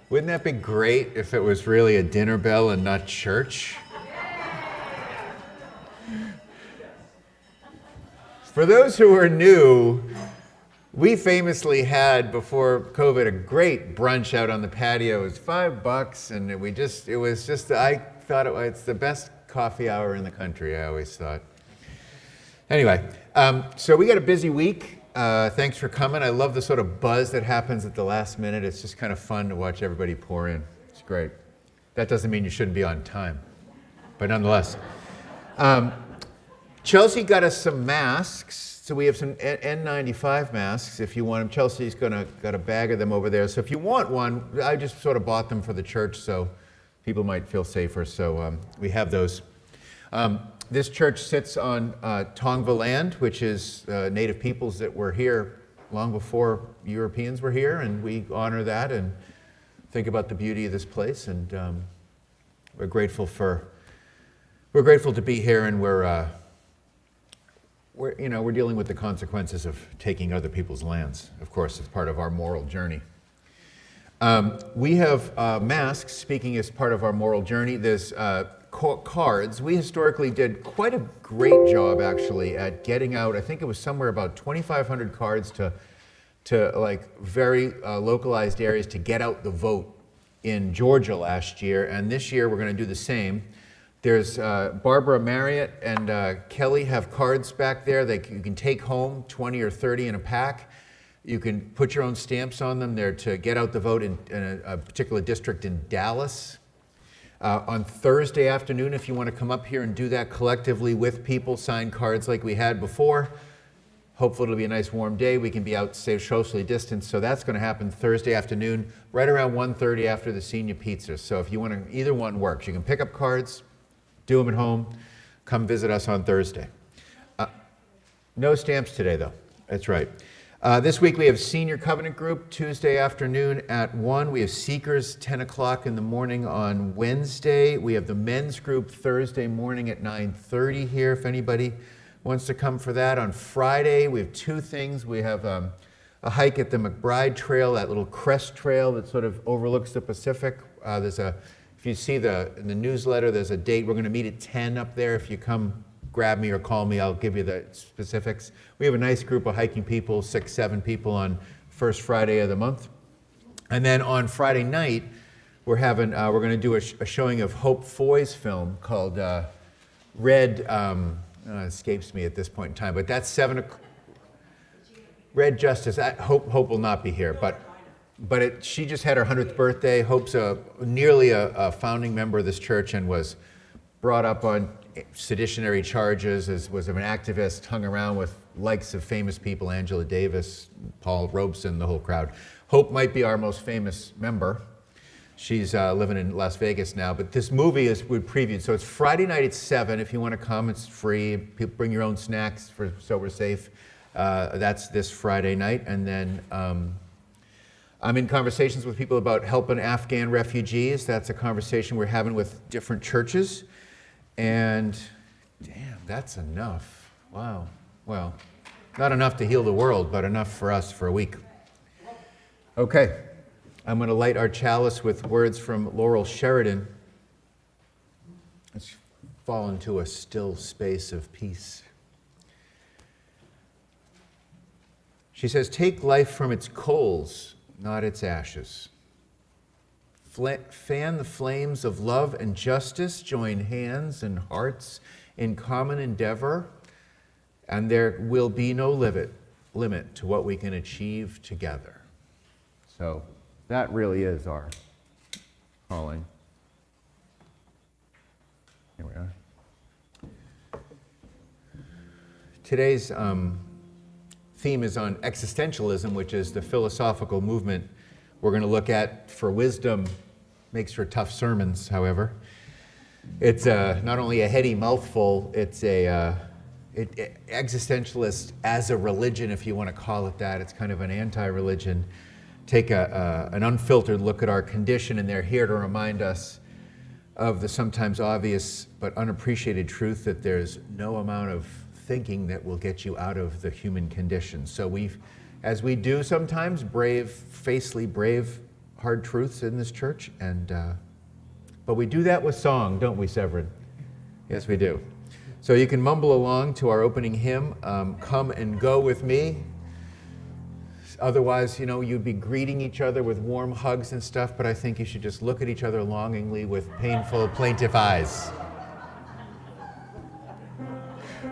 Wouldn't that be great if it was really a dinner bell and not church? For those who are new, we famously had, before COVID, a great brunch out on the patio. It was $5, and I thought it's the best coffee hour in the country, I always thought. Anyway, so we got a busy week. Thanks for coming. I love the sort of buzz that happens at the last minute. It's just kind of fun to watch everybody pour in. It's great. That doesn't mean you shouldn't be on time, but nonetheless. Chelsea got us some masks, so we have some N95 masks if you want them. Chelsea's got a bag of them over there, so if you want one, I just sort of bought them for the church so people might feel safer, so we have those. This church sits on Tongva land, which is native peoples that were here long before Europeans were here, and we honor that and think about the beauty of this place, and we're grateful to be here, and we're dealing with the consequences of taking other people's lands. Of course, it's part of our moral journey. We have masks, speaking as part of our moral journey. There's cards. We historically did quite a great job, actually, at getting out. I think it was somewhere about 2,500 cards to like very localized areas to get out the vote in Georgia last year. And this year, we're going to do the same. There's Barbara Marriott and Kelly have cards back there that you can take home, 20 or 30 in a pack. You can put your own stamps on them. They're to get out the vote in a particular district in Dallas. On Thursday afternoon, if you want to come up here and do that collectively with people, sign cards like we had before. Hopefully it'll be a nice warm day. We can be out, stay socially distanced. So that's going to happen Thursday afternoon, right around 1:30 after the senior pizza. So if you want to, either one works. You can pick up cards, do them at home, come visit us on Thursday. No stamps today, though. That's right. This week we have Senior Covenant Group Tuesday afternoon at 1. We have Seekers 10 o'clock in the morning on Wednesday. We have the men's group Thursday morning at 9:30 here if anybody wants to come for that. On Friday we have two things. We have a hike at the McBride Trail, that little crest trail that sort of overlooks the Pacific. If you see in the newsletter, there's a date. We're going to meet at 10 up there. If you come, grab me or call me, I'll give you the specifics. We have a nice group of hiking people, 6-7 people on first Friday of the month. And then on Friday night, we're going to do a showing of Hope Foy's film called Red, escapes me at this point in time, but that's 7 o'clock. Red Justice. Hope will not be here, but she just had her 100th birthday. Hope's nearly a founding member of this church and was brought up on seditionary charges, was an activist, hung around with likes of famous people, Angela Davis, Paul Robeson, the whole crowd. Hope might be our most famous member. She's living in Las Vegas now, but this movie we previewed. So it's Friday night at 7. If you want to come, it's free. People bring your own snacks so we're safe. That's this Friday night. And then I'm in conversations with people about helping Afghan refugees. That's a conversation we're having with different churches. And damn, that's enough. Wow. Well, not enough to heal the world, but enough for us for a week. Okay, I'm going to light our chalice with words from Laurel Sheridan. Let's fall into a still space of peace. She says, take life from its coals, not its ashes. Fan the flames of love and justice, join hands and hearts in common endeavor, and there will be no limit to what we can achieve together. So that really is our calling. Here we are. Today's theme is on existentialism, which is the philosophical movement we're going to look at for wisdom. Makes for tough sermons, however. It's not only a heady mouthful, it's existentialist as a religion, if you want to call it that. It's kind of an anti-religion. Take an unfiltered look at our condition, and they're here to remind us of the sometimes obvious but unappreciated truth that there's no amount of thinking that will get you out of the human condition. So as we do sometimes, facely brave hard truths in this church, and but we do that with song, don't we, Severin? Yes, we do. So you can mumble along to our opening hymn, Come and Go With Me. Otherwise, you'd be greeting each other with warm hugs and stuff, but I think you should just look at each other longingly with painful, plaintive eyes.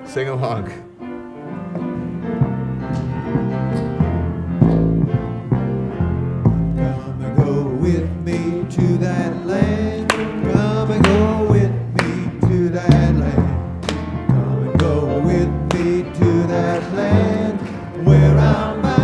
Sing along. Come and go with me to that land. Come and go with me to that land. Come and go with me to that land where I'm bound.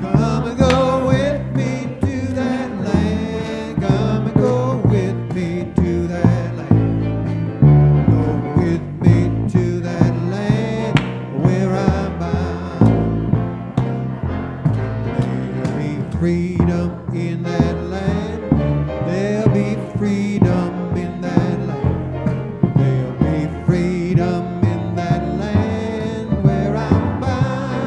Come and go with me to that land. Come and go with me to that land. Go with me to that land where I'm bound. There'll be freedom in that land. There'll be freedom in that land. There'll be freedom in that land where I'm bound.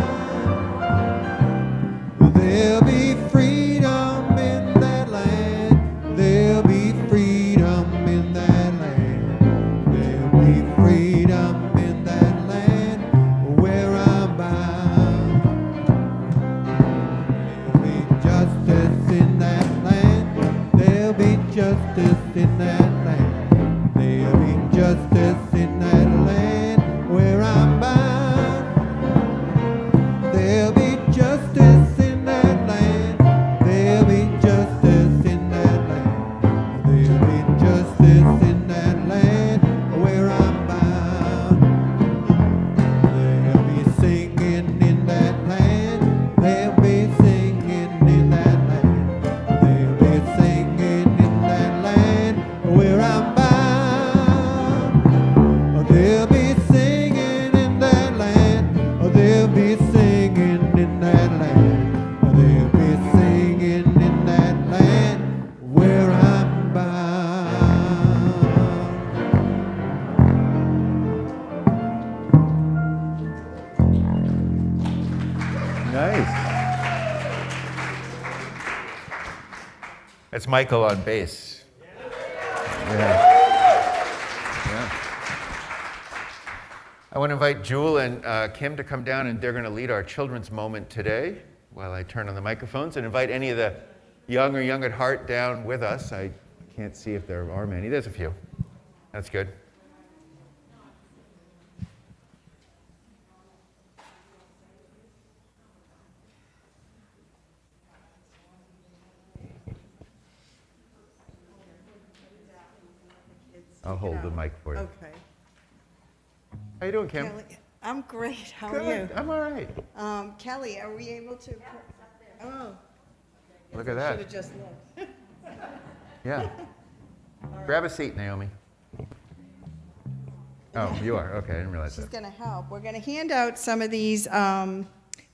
There'll be freedom in that land. There'll be freedom in that land. There'll be freedom in that land where I'm bound. There'll be justice in that land. There'll be justice in that land. There'll be justice in that land where I'm bound. There'll be justice in that land. There'll be justice in that land. There'll be justice in that land where I'm bound. There'll be singing in that land. There'll be singing in that land. There'll be singing in that land where I'm bound. There'll be singing in that land. There'll be singing in that land. There'll be singing in that land where I'm bound. Nice. That's Michael on bass. Yeah. I want to invite Jewel and Kim to come down, and they're going to lead our children's moment today while I turn on the microphones, and invite any of the young or young at heart down with us. I can't see if there are many. There's a few. That's good. I'll hold the mic for you. Okay. How you doing, Kim? Kelly, I'm great. How are Good. you? I'm all right. Kelly, are we able to? Oh, Look at should have that. just looked. Yeah. Grab a seat, Naomi. Oh, you are? Okay, I didn't realize She's that. going to help. We're going to hand out some of these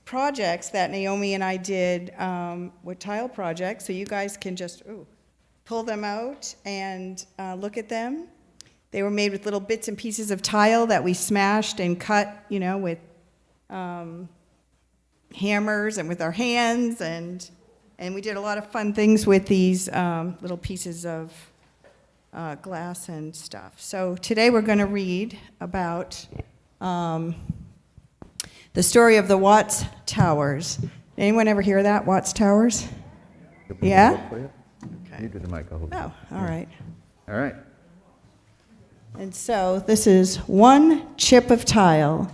projects that Naomi and I did with tile projects, so you guys can just pull them out and look at them. They were made with little bits and pieces of tile that we smashed and cut, with hammers and with our hands, and we did a lot of fun things with these little pieces of glass and stuff. So today we're going to read about the story of the Watts Towers. Anyone ever hear that, Watts Towers? Yeah? Okay. You do the mic, I'll hold it. Oh, all right. All right. And so this is one chip of tile.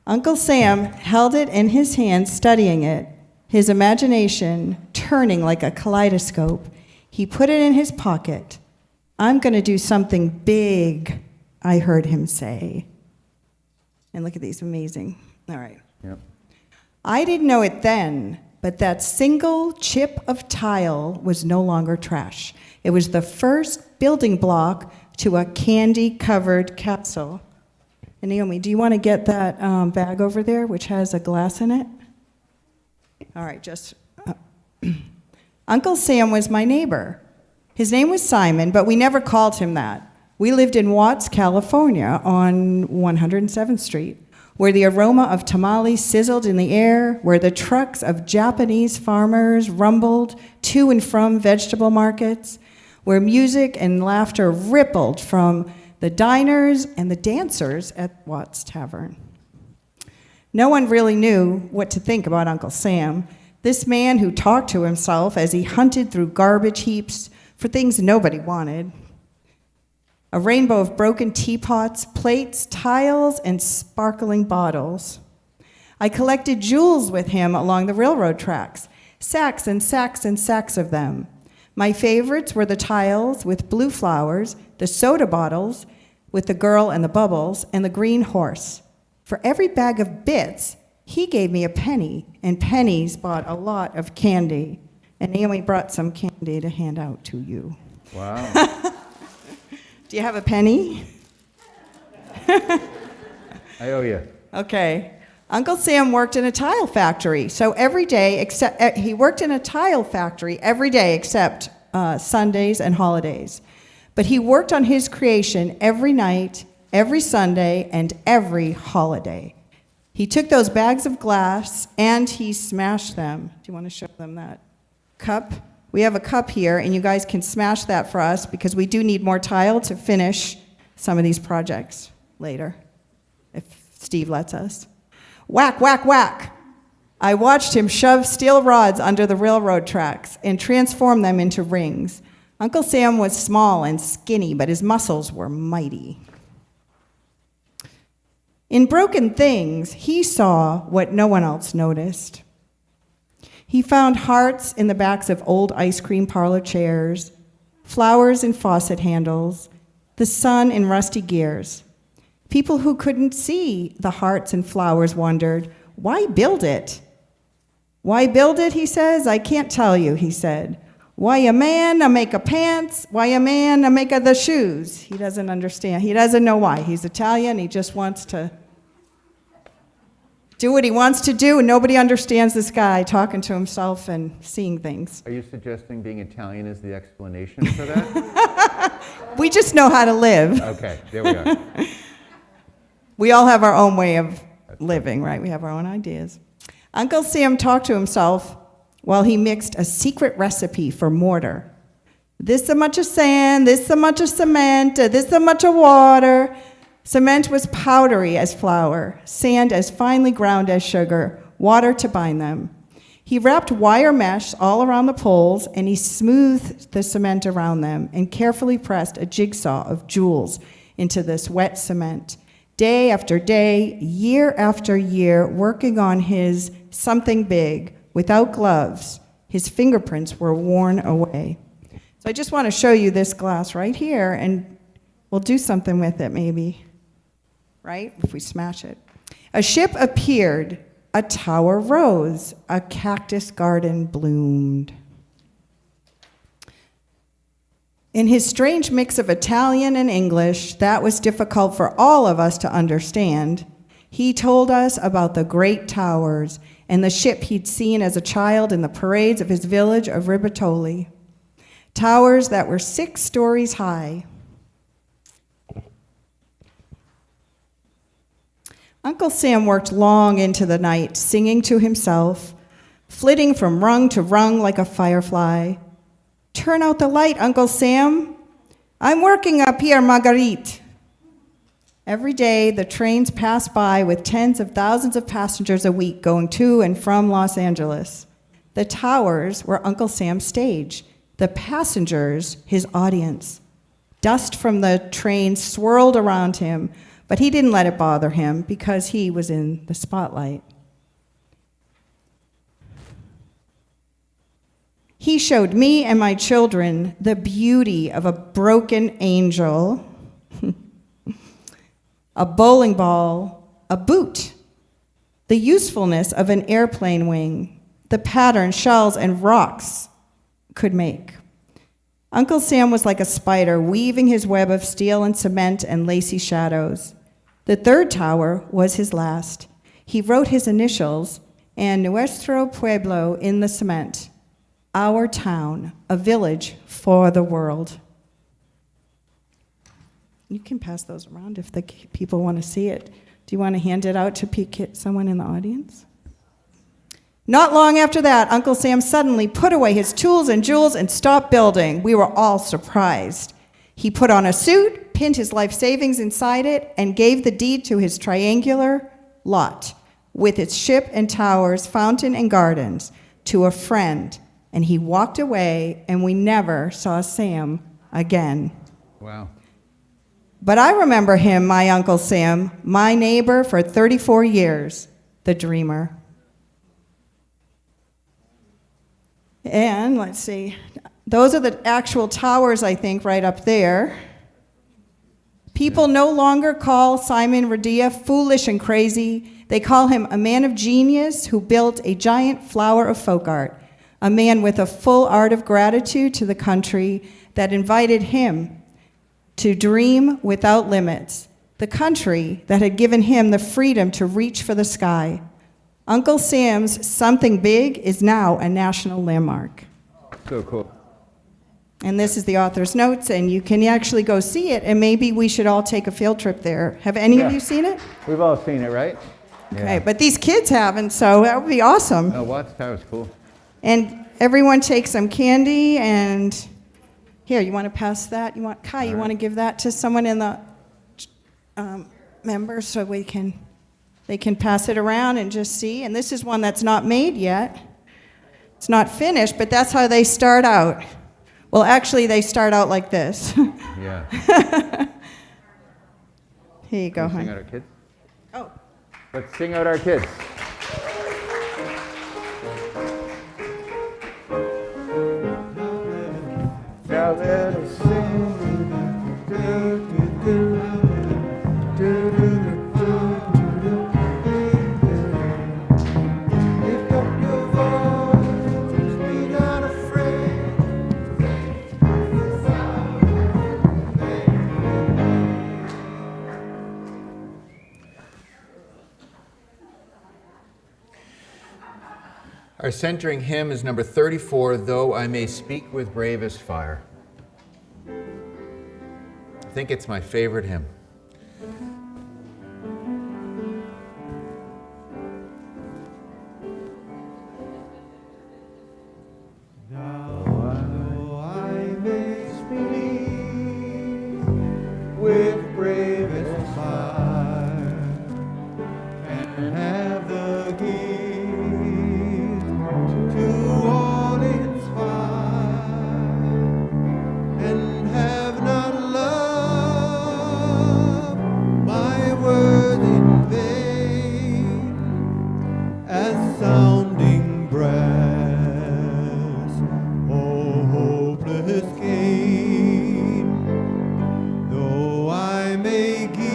Uncle Sam held it in his hand, studying it, his imagination turning like a kaleidoscope. He put it in his pocket. I'm going to do something big, I heard him say. And look at these, amazing. All right. Yep. I didn't know it then, but that single chip of tile was no longer trash. It was the first building block to a candy-covered castle. And Naomi, do you want to get that bag over there, which has a glass in it? All right, just... Uncle Sam was my neighbor. His name was Simon, but we never called him that. We lived in Watts, California, on 107th Street. where the aroma of tamales sizzled in the air, where the trucks of Japanese farmers rumbled to and from vegetable markets, where music and laughter rippled from the diners and the dancers at Watts Tavern. No one really knew what to think about Uncle Sam, this man who talked to himself as he hunted through garbage heaps for things nobody wanted. A rainbow of broken teapots, plates, tiles, and sparkling bottles. I collected jewels with him along the railroad tracks, sacks and sacks and sacks of them. My favorites were the tiles with blue flowers, the soda bottles with the girl and the bubbles, and the green horse. For every bag of bits, he gave me a penny, and pennies bought a lot of candy. And Naomi brought some candy to hand out to you. Wow. Do you have a penny? I owe you. Okay. Uncle Sam worked in a tile factory, so every day except he worked in a tile factory every day except Sundays and holidays. But he worked on his creation every night, every Sunday, and every holiday. He took those bags of glass and he smashed them. Do you want to show them that cup? We have a cup here, and you guys can smash that for us because we do need more tile to finish some of these projects later, if Steve lets us. Whack, whack, whack. I watched him shove steel rods under the railroad tracks and transform them into rings. Uncle Sam was small and skinny, but his muscles were mighty. In Broken Things, he saw what no one else noticed. He found hearts in the backs of old ice cream parlor chairs, flowers in faucet handles, the sun in rusty gears. People who couldn't see the hearts and flowers wondered, why build it? Why build it, he says? I can't tell you, he said. Why a man a make a pants? Why a man a make a the shoes? He doesn't understand. He doesn't know why. He's Italian. He just wants to do what he wants to do, and nobody understands this guy talking to himself and seeing things. Are you suggesting being Italian is the explanation for that? We just know how to live. Okay, there we are. We all have our own way of living, right? We have our own ideas. Uncle Sam talked to himself while he mixed a secret recipe for mortar. This so much of sand, this so much of cement, this so much of water. Cement was powdery as flour, sand as finely ground as sugar, water to bind them. He wrapped wire mesh all around the poles, and he smoothed the cement around them and carefully pressed a jigsaw of jewels into this wet cement. Day after day, year after year, working on his something big, without gloves, his fingerprints were worn away. So I just want to show you this glass right here, and we'll do something with it maybe, right? If we smash it. A ship appeared, a tower rose, a cactus garden bloomed. In his strange mix of Italian and English, that was difficult for all of us to understand, he told us about the great towers and the ship he'd seen as a child in the parades of his village of Ribatoli. Towers that were 6 stories high. Uncle Sam worked long into the night, singing to himself, flitting from rung to rung like a firefly. Turn out the light, Uncle Sam. I'm working up here, Marguerite. Every day, the trains pass by with tens of thousands of passengers a week going to and from Los Angeles. The towers were Uncle Sam's stage, the passengers his audience. Dust from the train swirled around him, but he didn't let it bother him because he was in the spotlight. He showed me and my children the beauty of a broken angel, a bowling ball, a boot, the usefulness of an airplane wing, the pattern shells and rocks could make. Uncle Sam was like a spider weaving his web of steel and cement and lacy shadows. The 3rd tower was his last. He wrote his initials and Nuestro Pueblo in the cement. Our town, a village for the world. You can pass those around if the people want to see it. Do you want to hand it out to someone in the audience? Not long after that, Uncle Sam suddenly put away his tools and jewels and stopped building. We were all surprised. He put on a suit, pinned his life savings inside it, and gave the deed to his triangular lot with its ship and towers, fountain and gardens to a friend. And he walked away, and we never saw Sam again. Wow. But I remember him, my Uncle Sam, my neighbor for 34 years, the dreamer. And let's see, those are the actual towers, I think, right up there. People no longer call Simon Radia foolish and crazy. They call him a man of genius who built a giant flower of folk art, a man with a full art of gratitude to the country that invited him to dream without limits, the country that had given him the freedom to reach for the sky. Uncle Sam's Something Big is now a national landmark. So cool. And this is the author's notes, and you can actually go see it, and maybe we should all take a field trip there. Have any of you seen it? We've all seen it, right? Okay, but these kids haven't, so that would be awesome. Oh, Watts Tower's cool. And everyone take some candy, and here, you want to pass that? You want Kai? You want to give that to someone in the members so they can pass it around and just see. And this is one that's not made yet. It's not finished, but that's how they start out. Well, actually, they start out like this. Yeah. Here you go, Sing hon. out our kids. Oh. Let's sing out our kids. Now let us sing. Lift up your voice, be not afraid. Our centering hymn is number 34, Though I May Speak with Bravest Fire. I think it's my favorite hymn. Though I may speak with bravest fire and have the gift to all inspire, and have not love, my words in vain, as sounding brass. Oh, hopeless gain, though I may give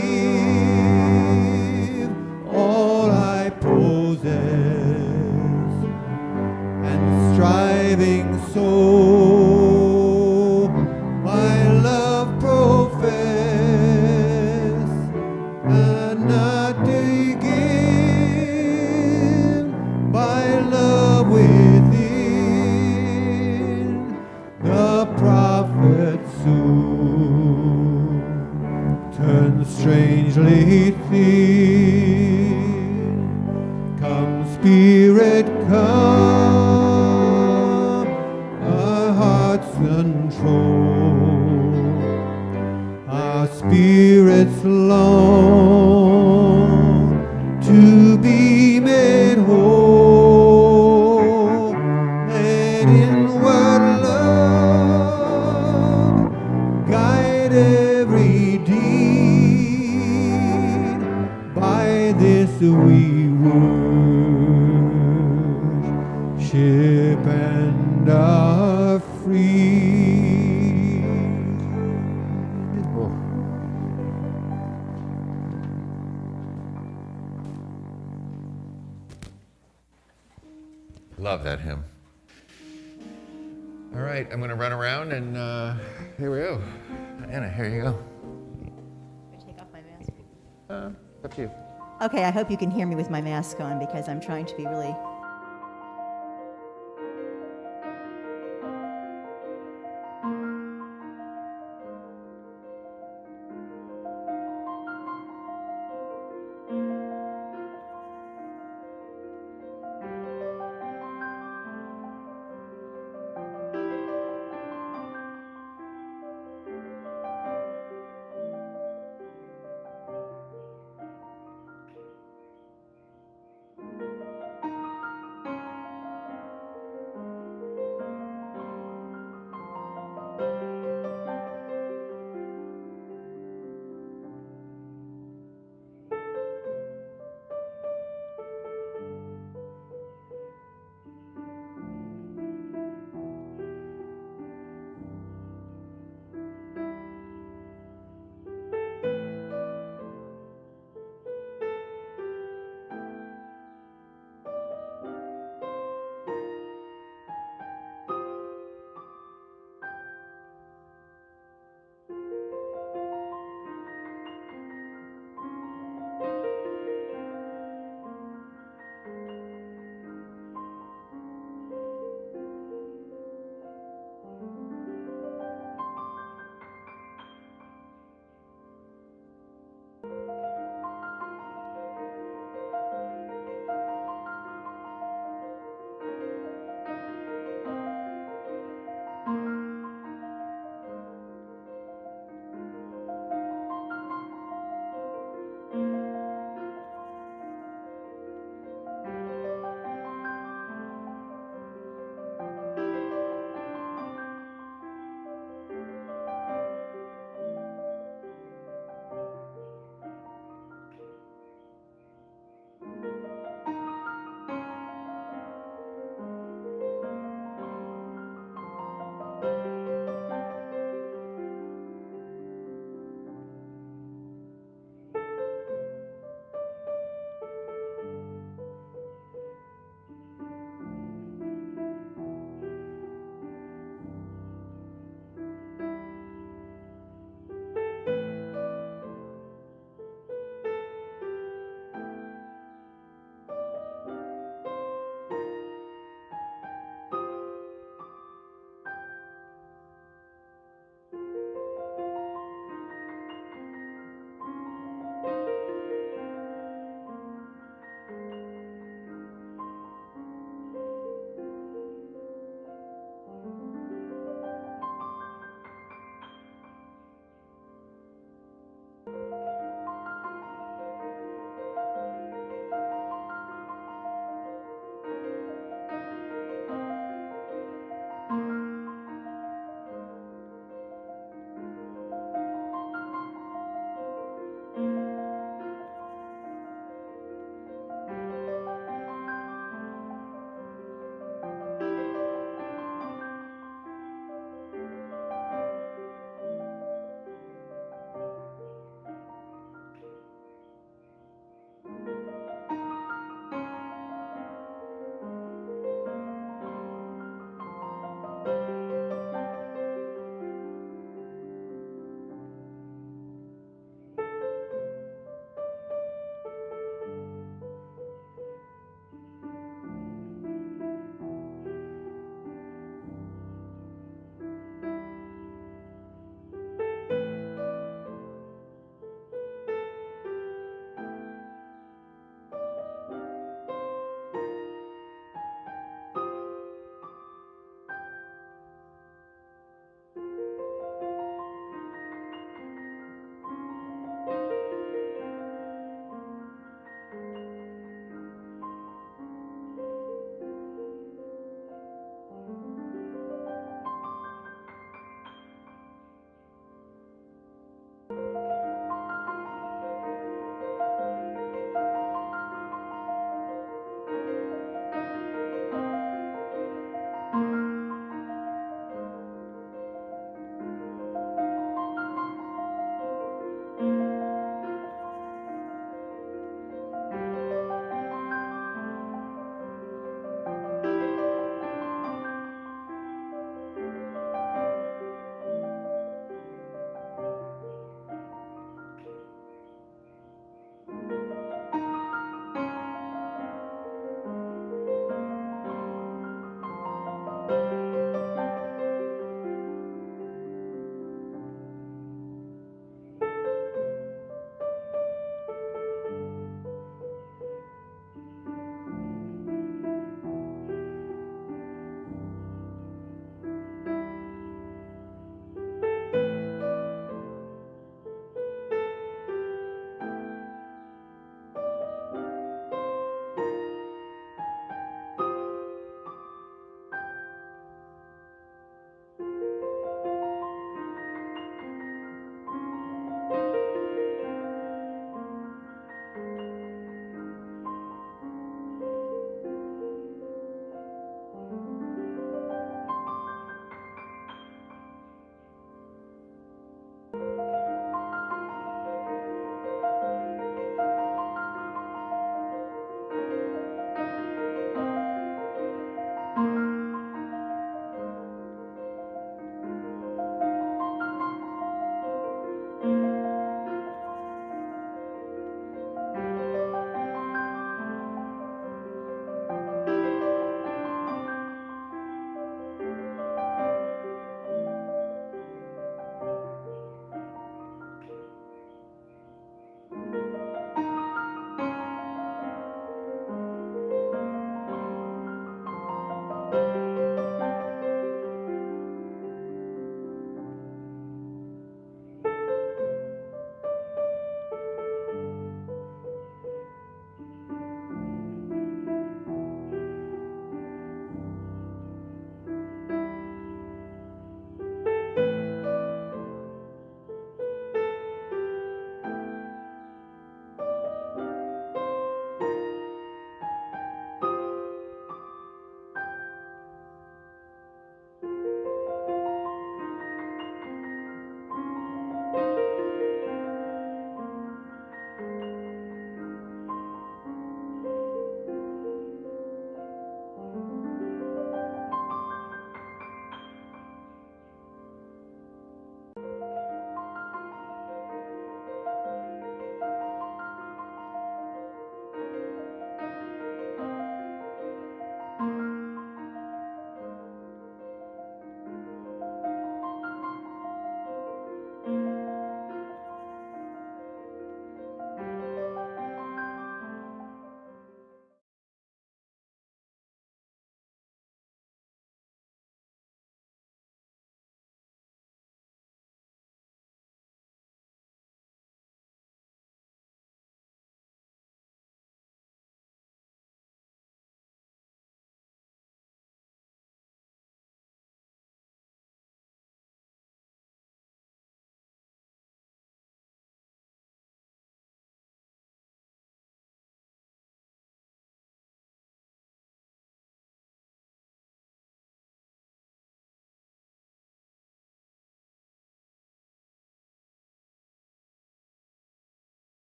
all I possess, and striving so my love profess, and not to give by love within, the prophet soon turns strangely thin. Come, Spirit, come, our hearts control, our spirits long to be made whole, and inward love guide every deed. By this we worship and are free. Oh. Love that hymn. All right, I'm going to run around and here we go. Anna, here you go. Take off my mask. Up to you. Okay, I hope you can hear me with my mask on because I'm trying to be really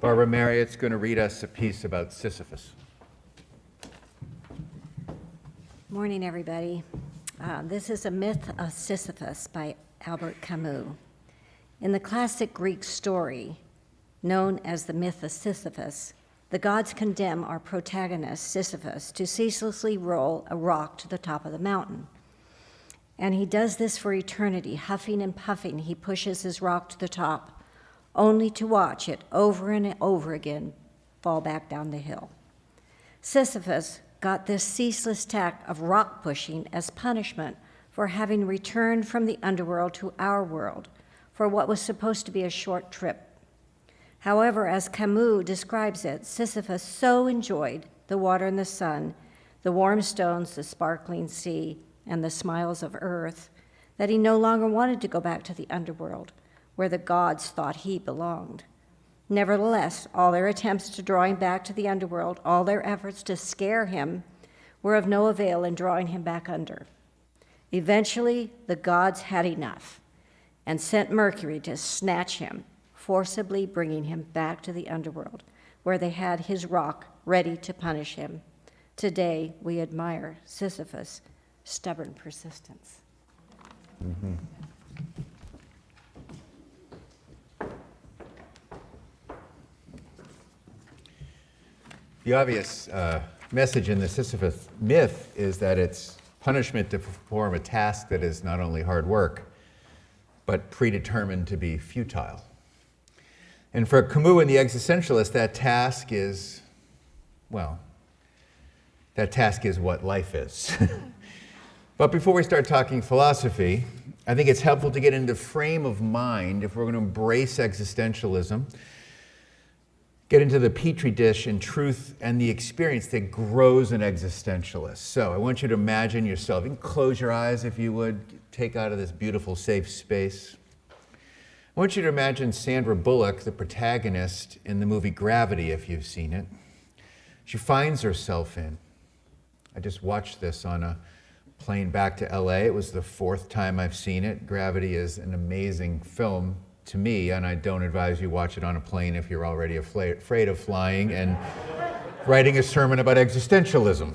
Barbara Marriott's going to read us a piece about Sisyphus. Morning, everybody. This is A Myth of Sisyphus by Albert Camus. In the classic Greek story, known as the myth of Sisyphus, the gods condemn our protagonist, Sisyphus, to ceaselessly roll a rock to the top of the mountain. And he does this for eternity. Huffing and puffing, he pushes his rock to the top, only to watch it over and over again fall back down the hill. Sisyphus got this ceaseless task of rock pushing as punishment for having returned from the underworld to our world for what was supposed to be a short trip. However, as Camus describes it, Sisyphus so enjoyed the water and the sun, the warm stones, the sparkling sea, and the smiles of earth, that he no longer wanted to go back to the underworld, where the gods thought he belonged. Nevertheless, all their attempts to draw him back to the underworld, all their efforts to scare him, were of no avail in drawing him back under. Eventually, the gods had enough and sent Mercury to snatch him, forcibly bringing him back to the underworld, where they had his rock ready to punish him. Today, we admire Sisyphus' stubborn persistence. Mm-hmm. The obvious message in the Sisyphus myth is that it's punishment to perform a task that is not only hard work, but predetermined to be futile. And for Camus and the existentialist, that task is what life is. But before we start talking philosophy, I think it's helpful to get into the frame of mind, if we're going to embrace existentialism, get into the petri dish and truth and the experience that grows an existentialist. So I want you to imagine yourself, you can close your eyes if you would, take out of this beautiful safe space. I want you to imagine Sandra Bullock, the protagonist in the movie Gravity, if you've seen it. She finds herself in. I just watched this on a plane back to LA. It was the 4th time I've seen it. Gravity is an amazing film to me, and I don't advise you watch it on a plane if you're already afraid of flying and writing a sermon about existentialism. I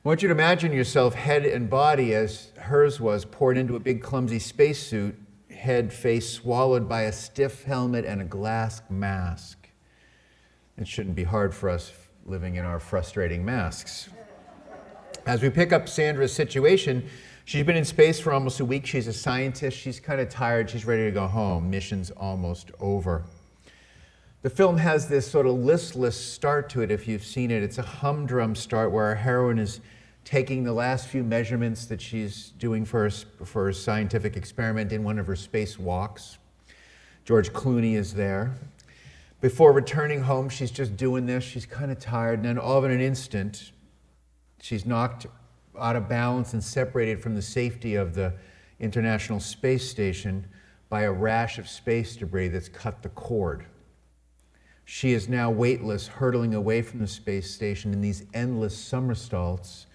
want you to imagine yourself, head and body as hers was, poured into a big clumsy spacesuit, head, face swallowed by a stiff helmet and a glass mask. It shouldn't be hard for us living in our frustrating masks. As we pick up Sandra's situation, she's been in space for almost a week. She's a scientist. She's kind of tired. She's ready to go home. Mission's almost over. The film has this sort of listless start to it, if you've seen it. It's a humdrum start where our heroine is taking the last few measurements that she's doing for her scientific experiment in one of her spacewalks. George Clooney is there. Before returning home, she's just doing this. She's kind of tired, and then all of an instant, she's knocked out of balance and separated from the safety of the International Space Station by a rash of space debris that's cut the cord. She is now weightless, hurtling away from the space station in these endless somersaults,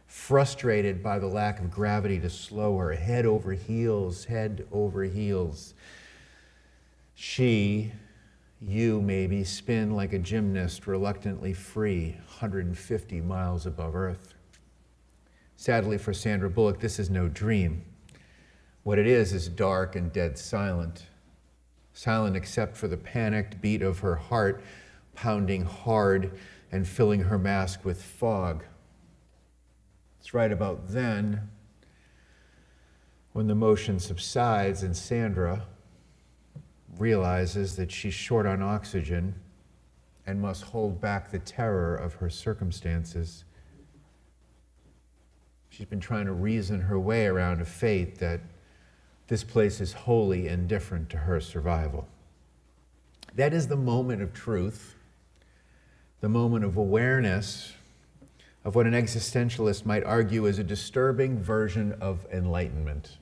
frustrated by the lack of gravity to slow her, head over heels, head over heels. You maybe, spin like a gymnast, reluctantly free, 150 miles above Earth. Sadly for Sandra Bullock, this is no dream. What it is dark and dead silent. Silent except for the panicked beat of her heart, pounding hard and filling her mask with fog. It's right about then when the motion subsides and Sandra realizes that she's short on oxygen and must hold back the terror of her circumstances. She's been trying to reason her way around a fate that this place is wholly indifferent to her survival. That is the moment of truth, the moment of awareness of what an existentialist might argue is a disturbing version of enlightenment.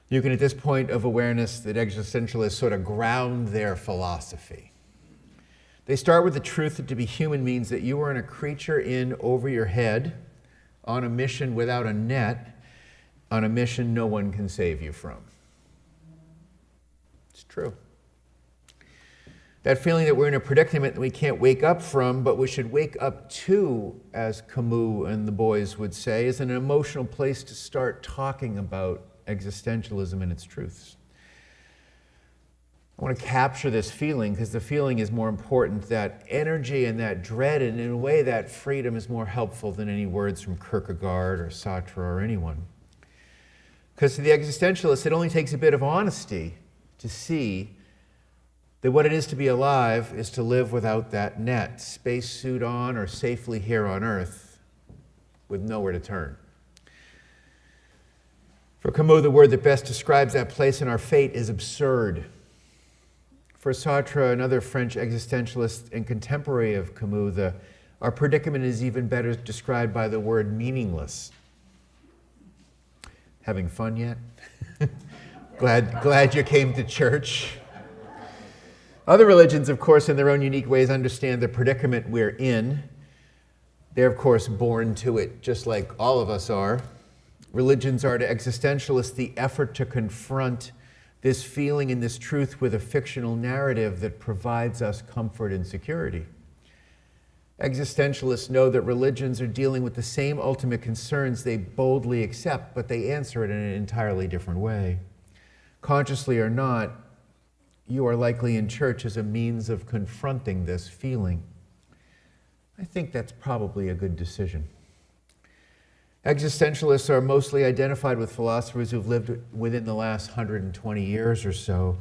You can, at this point of awareness, that existentialists sort of ground their philosophy. They start with the truth that to be human means that you are a creature in over your head, on a mission without a net, on a mission no one can save you from. It's true. That feeling that we're in a predicament that we can't wake up from, but we should wake up to, as Camus and the boys would say, is an emotional place to start talking about existentialism and its truths. I want to capture this feeling because the feeling is more important. That energy and that dread, and in a way that freedom is more helpful than any words from Kierkegaard or Sartre or anyone. Because to the existentialist, it only takes a bit of honesty to see that what it is to be alive is to live without that net, spacesuit on or safely here on Earth with nowhere to turn. For Camus, the word that best describes that place in our fate is absurd. For Sartre, another French existentialist and contemporary of Camus, our predicament is even better described by the word meaningless. Having fun yet? Glad you came to church. Other religions, of course, in their own unique ways, understand the predicament we're in. They're, of course, born to it, just like all of us are. Religions are to existentialists the effort to confront this feeling and this truth with a fictional narrative that provides us comfort and security. Existentialists know that religions are dealing with the same ultimate concerns they boldly accept, but they answer it in an entirely different way. Consciously or not, you are likely in church as a means of confronting this feeling. I think that's probably a good decision. Existentialists are mostly identified with philosophers who've lived within the last 120 years or so,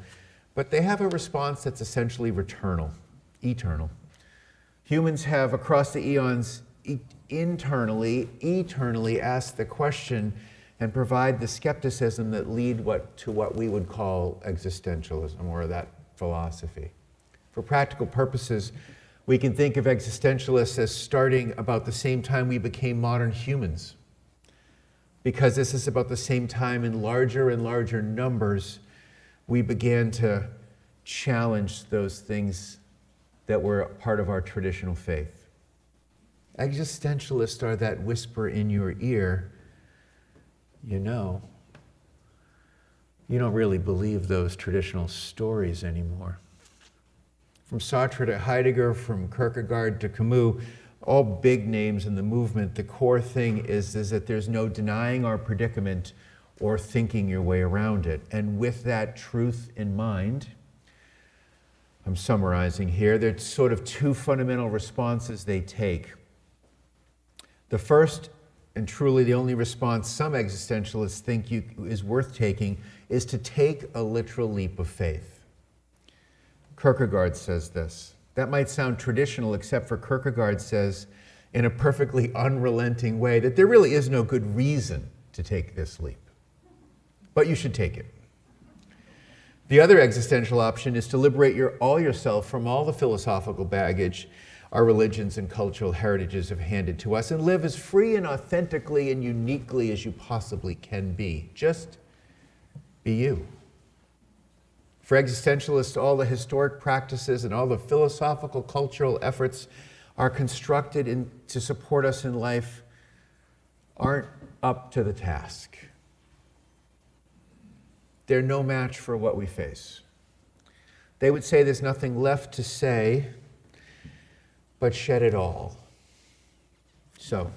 but they have a response that's essentially eternal. Humans have, across the eons, eternally asked the question and provide the skepticism that lead to what we would call existentialism, or that philosophy. For practical purposes, we can think of existentialists as starting about the same time we became modern humans, because this is about the same time in larger and larger numbers we began to challenge those things that were part of our traditional faith. Existentialists are that whisper in your ear, you know, you don't really believe those traditional stories anymore. From Sartre to Heidegger, from Kierkegaard to Camus, all big names in the movement, the core thing is that there's no denying our predicament or thinking your way around it. And with that truth in mind, I'm summarizing here, there's sort of two fundamental responses they take. The first, and truly the only response some existentialists think is worth taking, is to take a literal leap of faith. Kierkegaard says this. That might sound traditional, except for Kierkegaard says, in a perfectly unrelenting way, that there really is no good reason to take this leap. But you should take it. The other existential option is to liberate yourself from all the philosophical baggage our religions and cultural heritages have handed to us, and live as free and authentically and uniquely as you possibly can be. Just be you. For existentialists, all the historic practices and all the philosophical cultural efforts are constructed to support us in life aren't up to the task. They're no match for what we face. They would say there's nothing left to say but shed it all. So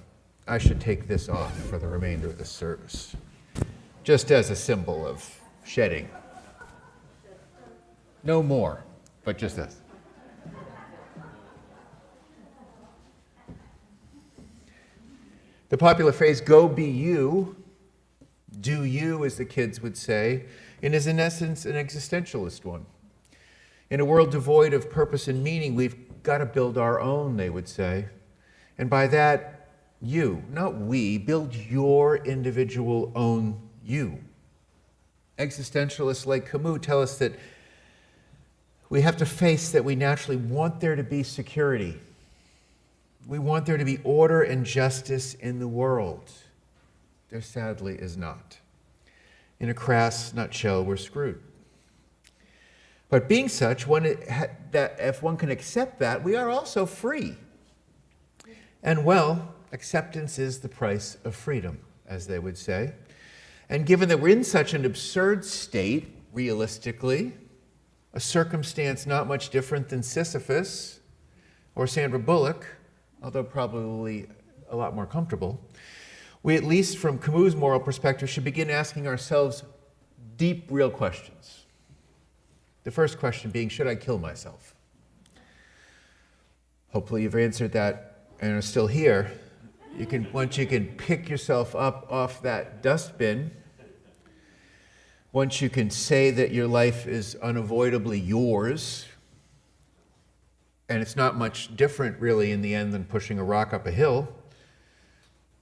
I should take this off for the remainder of the service, just as a symbol of shedding. No more, but just this. The popular phrase, go be you, do you, as the kids would say, and is in essence an existentialist one. In a world devoid of purpose and meaning, we've got to build our own, they would say. And by that, you, not we, build your individual own you. Existentialists like Camus tell us that we have to face that we naturally want there to be security. We want there to be order and justice in the world. There sadly is not. In a crass nutshell, we're screwed. But being such, if one can accept that, we are also free. And well, acceptance is the price of freedom, as they would say. And given that we're in such an absurd state, realistically, a circumstance not much different than Sisyphus or Sandra Bullock, although probably a lot more comfortable, we, at least from Camus' moral perspective, should begin asking ourselves deep, real questions. The first question being, should I kill myself? Hopefully you've answered that and are still here. Once you can pick yourself up off that dustbin, once you can say that your life is unavoidably yours, and it's not much different really in the end than pushing a rock up a hill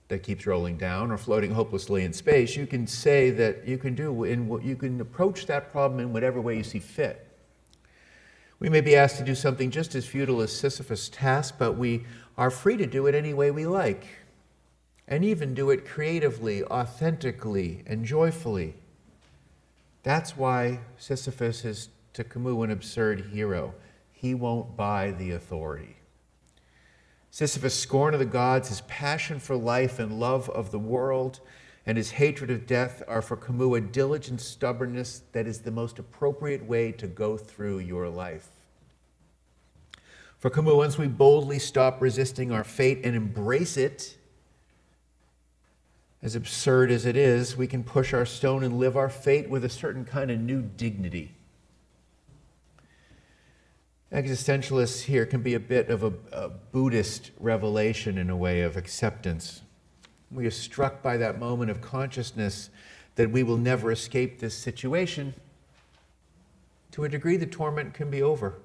that keeps rolling down or floating hopelessly in space, you can say that you can approach that problem in whatever way you see fit. We may be asked to do something just as futile as Sisyphus' task, but we are free to do it any way we like, and even do it creatively, authentically, and joyfully. That's why Sisyphus is, to Camus, an absurd hero. He won't buy the authority. Sisyphus' scorn of the gods, his passion for life and love of the world, and his hatred of death are for Camus a diligent stubbornness that is the most appropriate way to go through your life. For Camus, once we boldly stop resisting our fate and embrace it, as absurd as it is, we can push our stone and live our fate with a certain kind of new dignity. Existentialists here can be a bit of a Buddhist revelation in a way of acceptance. We are struck by that moment of consciousness that we will never escape this situation. To a degree, the torment can be over.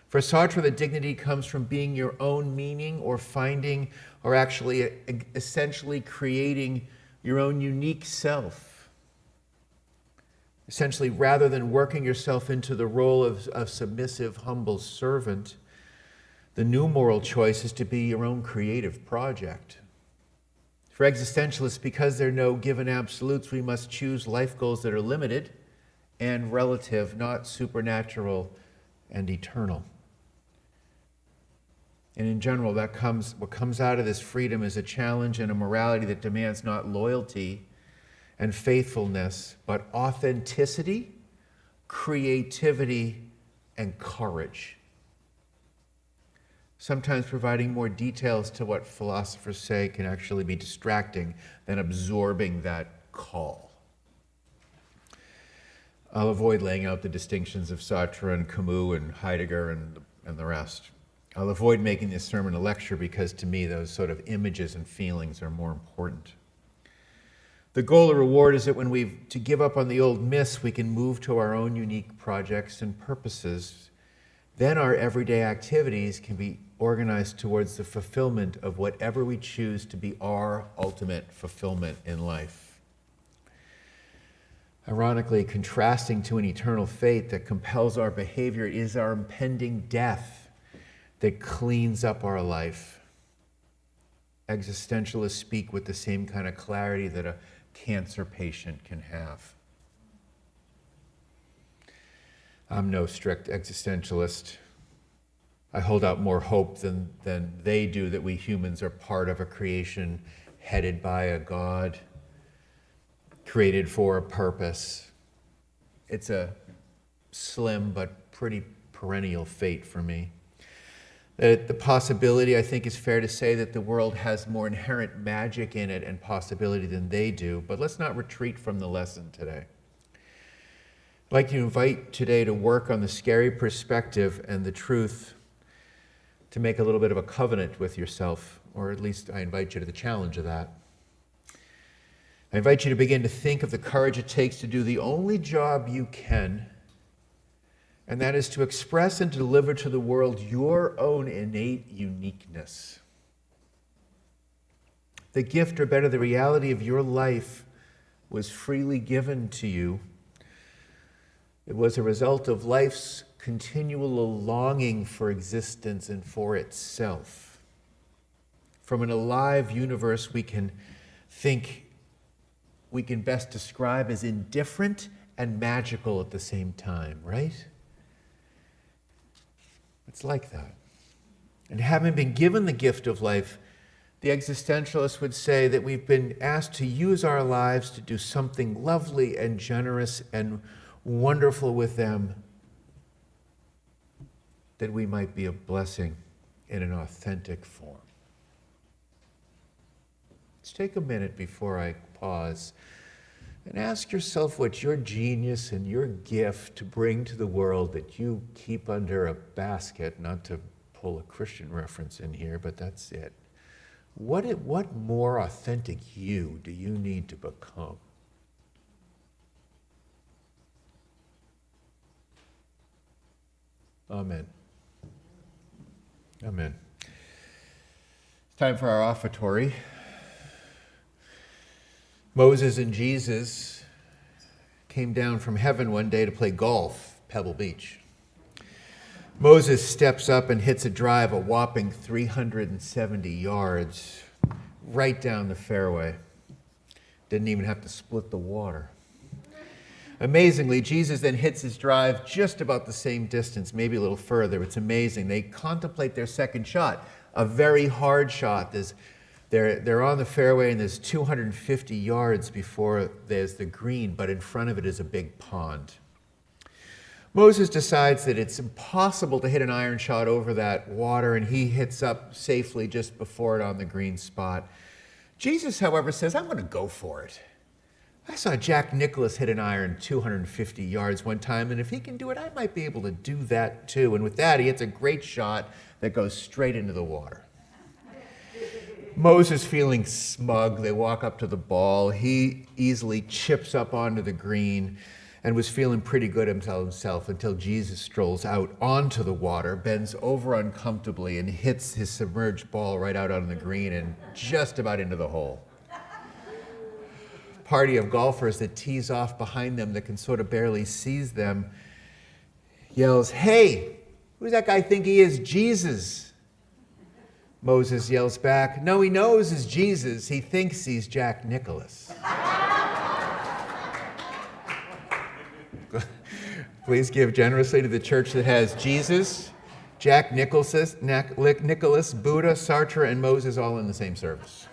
For Sartre, the dignity comes from being your own meaning or finding or actually essentially creating your own unique self. Essentially, rather than working yourself into the role of a submissive, humble servant, the new moral choice is to be your own creative project. For existentialists, because there are no given absolutes, we must choose life goals that are limited and relative, not supernatural and eternal. And in general, what comes out of this freedom is a challenge and a morality that demands not loyalty and faithfulness, but authenticity, creativity, and courage. Sometimes providing more details to what philosophers say can actually be distracting than absorbing that call. I'll avoid laying out the distinctions of Sartre and Camus and Heidegger and the rest. I'll avoid making this sermon a lecture because to me those sort of images and feelings are more important. The goal or reward is that when to give up on the old myths, we can move to our own unique projects and purposes. Then our everyday activities can be organized towards the fulfillment of whatever we choose to be our ultimate fulfillment in life. Ironically, contrasting to an eternal fate that compels our behavior is our impending death that cleans up our life. Existentialists speak with the same kind of clarity that a cancer patient can have. I'm no strict existentialist. I hold out more hope than they do that we humans are part of a creation headed by a God, created for a purpose. It's a slim but pretty perennial fate for me. The possibility, I think, is fair to say that the world has more inherent magic in it and possibility than they do, but let's not retreat from the lesson today. I'd like to invite today to work on the scary perspective and the truth, to make a little bit of a covenant with yourself, or at least I invite you to the challenge of that. I invite you to begin to think of the courage it takes to do the only job you can, and that is to express and deliver to the world your own innate uniqueness. The gift, or better, the reality of your life was freely given to you. It was a result of life's continual longing for existence and for itself. From an alive universe we can best describe as indifferent and magical at the same time, right? It's like that. And having been given the gift of life, the existentialists would say that we've been asked to use our lives to do something lovely and generous and wonderful with them, that we might be a blessing in an authentic form. Let's take a minute before I pause and ask yourself what your genius and your gift to bring to the world that you keep under a basket, not to pull a Christian reference in here, but that's it. What more authentic you do you need to become? Amen. Amen. It's time for our offertory. Moses and Jesus came down from heaven one day to play golf, Pebble Beach. Moses steps up and hits a drive a whopping 370 yards right down the fairway. Didn't even have to split the water. Amazingly, Jesus then hits his drive just about the same distance, maybe a little further. It's amazing. They contemplate their second shot, a very hard shot. They're on the fairway, and there's 250 yards before there's the green, but in front of it is a big pond. Moses decides that it's impossible to hit an iron shot over that water, and he hits up safely just before it on the green spot. Jesus, however, says, I'm going to go for it. I saw Jack Nicklaus hit an iron 250 yards one time, and if he can do it, I might be able to do that too. And with that, he hits a great shot that goes straight into the water. Moses feeling smug, they walk up to the ball. He easily chips up onto the green and was feeling pretty good himself until Jesus strolls out onto the water, bends over uncomfortably, and hits his submerged ball right out on the green and just about into the hole. Party of golfers that tees off behind them that can sort of barely seize them yells, "Hey, who does that guy think he is? Jesus." Moses yells back, "No, he knows he's Jesus. He thinks he's Jack Nicklaus." Please give generously to the church that has Jesus, Jack Nicklaus, Buddha, Sartre, and Moses all in the same service.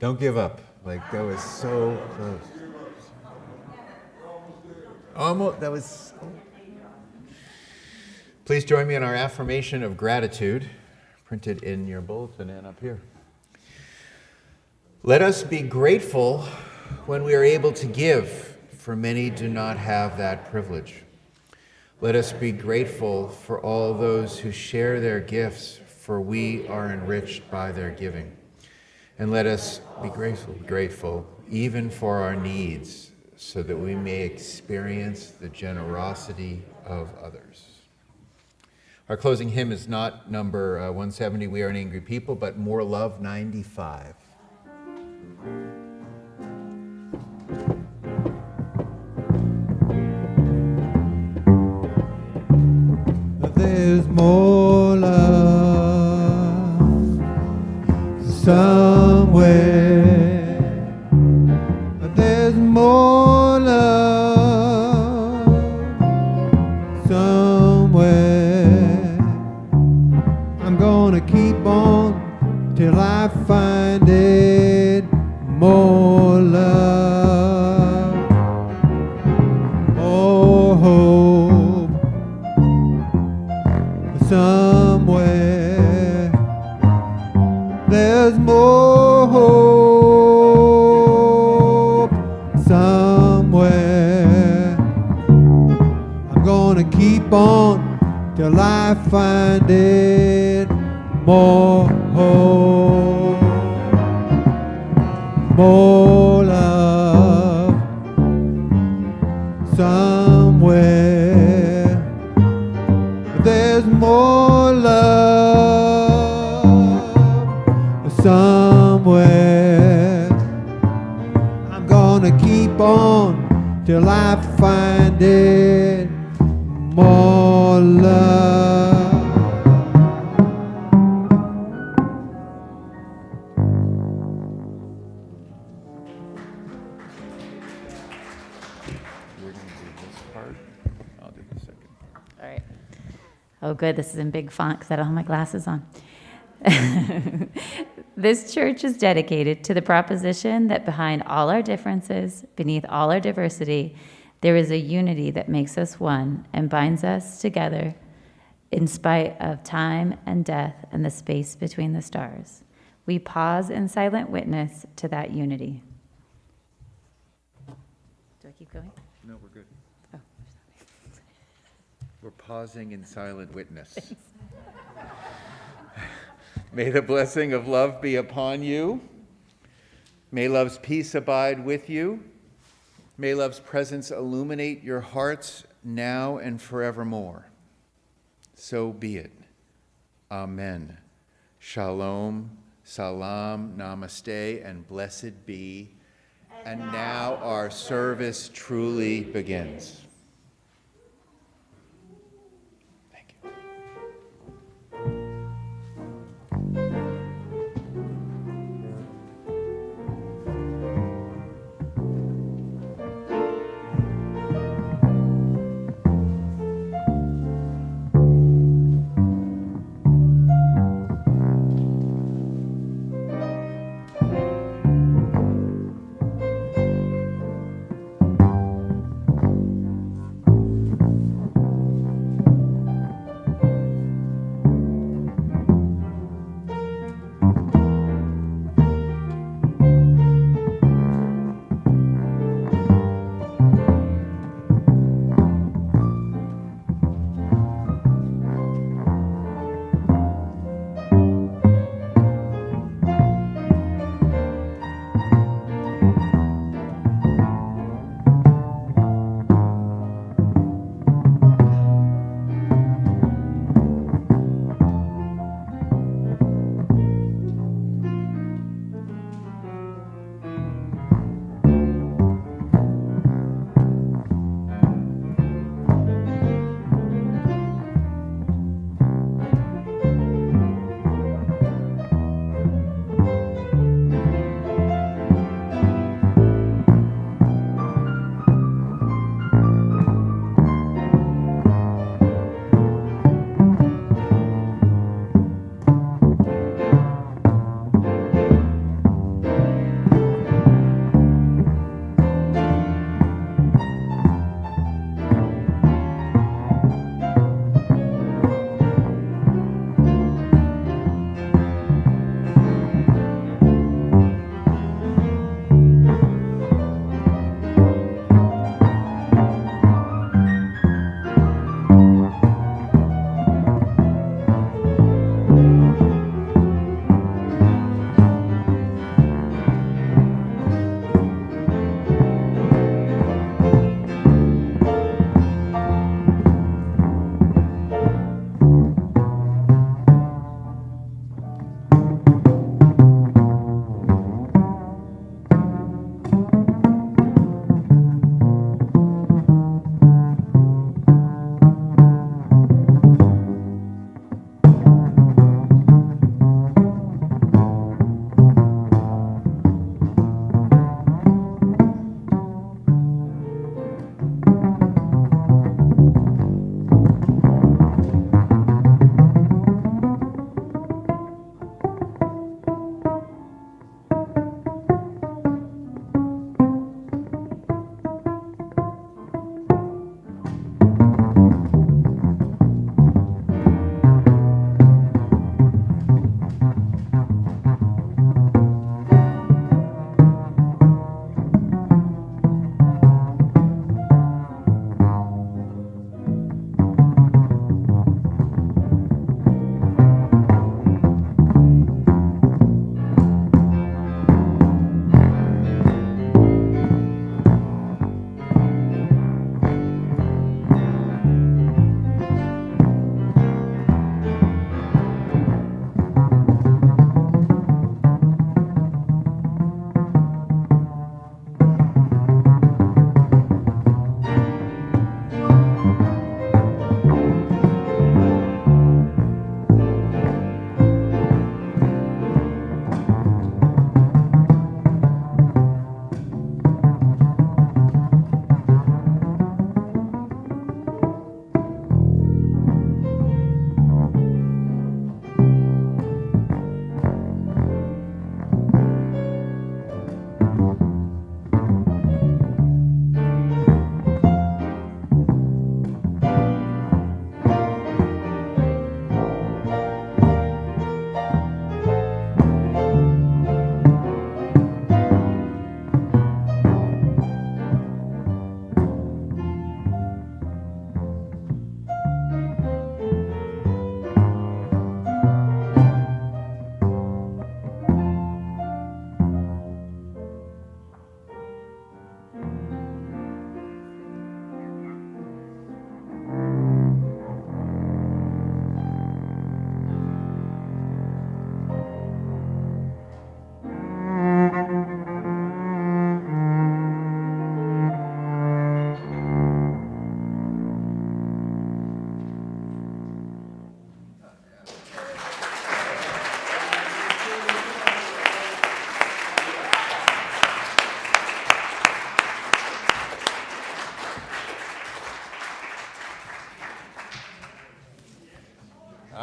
Don't give up. Like, that was so close. Almost, that was. Please join me in our affirmation of gratitude, printed in your bulletin and up here. Let us be grateful when we are able to give, for many do not have that privilege. Let us be grateful for all those who share their gifts, for we are enriched by their giving. And let us be grateful even for our needs, so that we may experience the generosity of others. Our closing hymn is not number 170, We Are an Angry People, but More Love 95. There's more love somewhere. There's more love somewhere. I'm gonna keep on till I find it. More love, more hope somewhere. There's more hope somewhere. I'm gonna keep on till I find it. More hope, more love somewhere. There's more love somewhere. I'm gonna keep on till I find it. More love. We're going to do this part. I'll do the second. All right. Oh, good. This is in big font because I don't have my glasses on. This church is dedicated to the proposition that behind all our differences, beneath all our diversity, there is a unity that makes us one and binds us together in spite of time and death and the space between the stars. We pause in silent witness to that unity. Do I keep going? No, we're good. Oh. We're pausing in silent witness. May the blessing of love be upon you. May love's peace abide with you. May love's presence illuminate your hearts now and forevermore. So be it. Amen. Shalom, salam, namaste, and blessed be. And now our service truly begins. Thank you.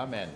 Amen.